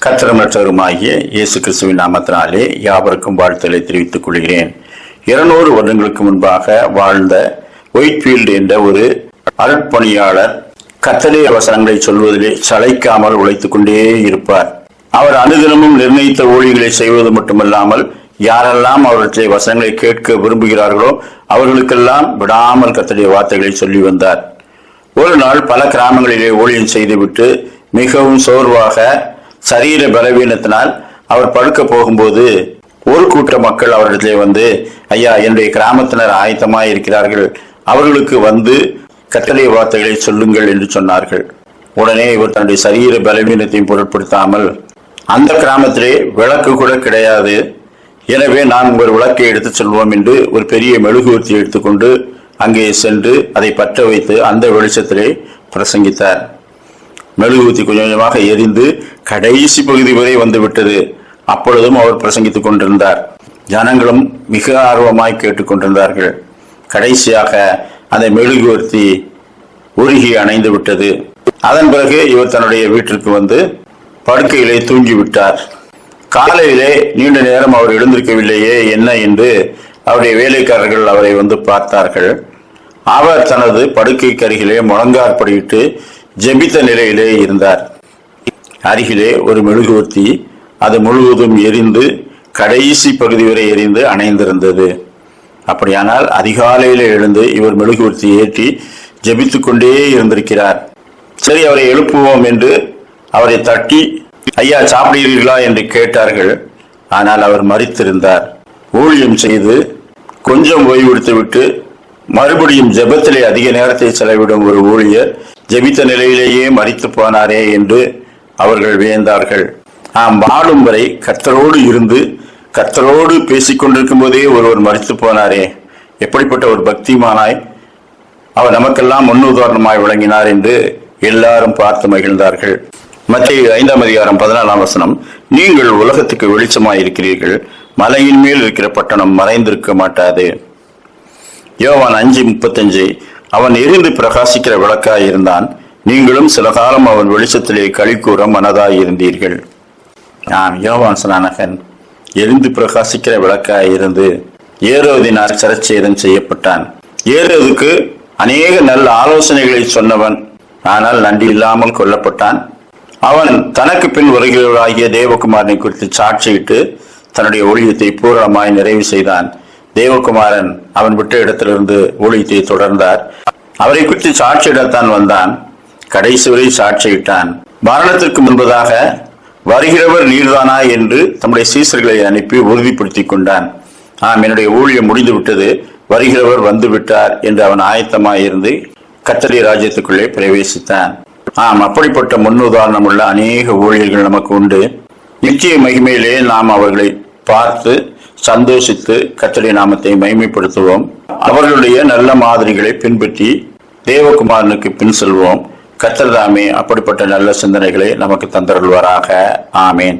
கர்த்தருமாகிய இயேசு கிறிஸ்துவின் நாமத்தினாலே யாவருக்கும் வாழ்த்துக்களை தெரிவித்துக் கொள்கிறேன். 200 வருடங்களுக்கு முன்பாக வாழ்ந்த ஒயிட்ஃபீல்டு என்ற ஒரு அருட்பணியாளர் கர்த்தருடைய வசனங்களை சொல்வதிலே சளைக்காமல் உழைத்துக் கொண்டே இருப்பார். அவர் அனுதினமும் நிர்ணயித்த ஊழியர்களை செய்வது மட்டுமல்லாமல் யாரெல்லாம் அவருடைய வசனங்களை கேட்க விரும்புகிறார்களோ அவர்களுக்கெல்லாம் விடாமல் கர்த்தருடைய வார்த்தைகளை சொல்லி வந்தார். ஒரு நாள் பல கிராமங்களிலே ஊழியம் செய்துவிட்டு மிகவும் சோர்வாக சரீர பலவீனத்தினால் அவர் படுக்க போகும்போது ஒரு கூட்ட மக்கள் அவரிடத்திலே வந்து, ஐயா, என்னுடைய கிராமத்தினர் ஆயத்தமாய் இருக்கிறார்கள், அவர்களுக்கு வந்து கர்த்தருடைய வார்த்தைகளை சொல்லுங்கள் என்று சொன்னார்கள். உடனே இவர் தன்னுடைய சரீர பலவீனத்தையும் பொருட்படுத்தாமல், அந்த கிராமத்திலே விளக்கு கூட கிடையாது, எனவே நாம் ஒரு விளக்கை எடுத்து செல்வோம் என்று ஒரு பெரிய மெழுகுவர்த்தி எடுத்துக்கொண்டு அங்கே சென்று அதை பற்ற வைத்து அந்த வெளிச்சத்திலே பிரசங்கித்தார். மெழுகுவர்த்தி கொஞ்சம் கொஞ்சமாக எரிந்து கடைசி பகுதி வரை வந்து விட்டது. அப்பொழுதும் அவர் பிரசங்கித்துக் கொண்டிருந்தார். ஜனங்களும் மிக ஆர்வமாய் கேட்டுக்கொண்டிருந்தார்கள். கடைசியாக அந்த மெழுகுவர்த்தி உருகி அணைந்து விட்டது. அதன் பிறகு இவர் தன்னுடைய வீட்டிற்கு வந்து படுக்கையிலே தூங்கிவிட்டார். காலையிலே நீண்ட நேரம் அவர் எழுந்திருக்கவில்லையே, என்ன என்று அவருடைய வேலைக்காரர்கள் அவரை வந்து பார்த்தார்கள். அவர் தனது படுக்கைக்கு அருகிலே முழங்காற்படியிட்டு ஜெபித்த நிலையிலே இருந்தார். அருகிலே ஒரு மெழுகுவர்த்தி அது முழுவதும் எரிந்து கடைசி பகுதி வரை எரிந்து அணைந்திருந்தது. அப்படியானால் அதிகாலையிலே எழுந்து இவர் மெழுகுவர்த்தி ஏற்றி ஜெபித்துக் கொண்டே இருந்திருக்கிறார். சரி, அவரை எழுப்புவோம் என்று அவரை தட்டி, ஐயா, சாப்பிடுகிறீர்களா என்று கேட்டார்கள். ஆனால் அவர் மரித்திருந்தார். ஊழியம் செய்து கொஞ்சம் ஓய்வெடுத்து விட்டு மறுபடியும் ஜெபத்திலே அதிக நேரத்தை செலவிடும் ஒரு ஊழியர் ஜெபித்த நிலையிலேயே மரித்து போனாரே என்று அவர்கள் வியந்தார்கள். வாழும் வரை கர்த்தரோடு இருந்து கர்த்தரோடு பேசிக்கொண்டிருக்கும் போதே ஒருவர் மரித்து போனாரே, எப்படிப்பட்ட ஒரு பக்திமானாய் அவர் நமக்கெல்லாம் முன்னுதாரணமாய் விளங்கினார் என்று எல்லாரும் பார்த்து மகிழ்ந்தார்கள். மத்தேயு 5ஆம் அதிகாரம் 14ஆம் வசனம், நீங்கள் உலகத்துக்கு வெளிச்சமாய் இருக்கிறீர்கள், மலையின் மேல் இருக்கிற பட்டணம் மறைந்திருக்க மாட்டாது. யோவான் 5:35, அவன் எரிந்து பிரகாசிக்கிற விளக்காய் இருந்தான், நீங்களும் சில காலம் அவன் வெளிச்சத்திலே களி கூற மனதாய் இருந்தீர்கள். யோவான் ஸ்நானகன் எரிந்து பிரகாசிக்கிற விளக்காய் இருந்து ஏரோதினால் சிரச்சேதம் செய்யப்பட்டான். ஏரோதுக்கு அநேக நல்ல ஆலோசனைகளை சொன்னவன், ஆனால் நன்றி இல்லாமல் கொல்லப்பட்டான். அவன் தனக்கு பின் வருகிறவராகிய தேவகுமாரனை குறித்து சாட்சியிட்டு தன்னுடைய ஊழியத்தை பூரணமாய் நிறைவு செய்தான். தேவகுமாரன் அவன் விட்ட இடத்திலிருந்து ஊழியத்தை தொடர்ந்தார். அவரை குறித்து சாட்சியிடத்தான் வந்தான். கடைசி வரை சாட்சியிட்டான். மரணத்திற்கு முன்பதாக வருகிறவர் நீர்தானா என்று தம்முடைய சீசர்களை அனுப்பி உறுதிப்படுத்திக் கொண்டான். என்னுடைய ஊழியம் முடிந்து விட்டது, வருகிறவர் வந்து விட்டார் என்று அவன் ஆயத்தமாயிருந்து கர்த்தருடைய ராஜ்யத்துக்குள்ளே பிரவேசித்தான். அப்படிப்பட்ட முன்னுதாரணம் உள்ள அநேக ஊழியர்கள் நமக்கு உண்டு. நிச்சய மகிமையிலே நாம் அவர்களை பார்த்து சந்தோஷித்து கர்த்தருடைய நாமத்தை மகிமைப்படுத்துவோம். அவர்களுடைய நல்ல மாதிரிகளை பின்பற்றி தேவகுமாரனுக்கு பின் செல்வோம். கர்த்தர் தாமே அப்படிப்பட்ட நல்ல சிந்தனைகளை நமக்கு தந்தருள்வாராக. ஆமேன்.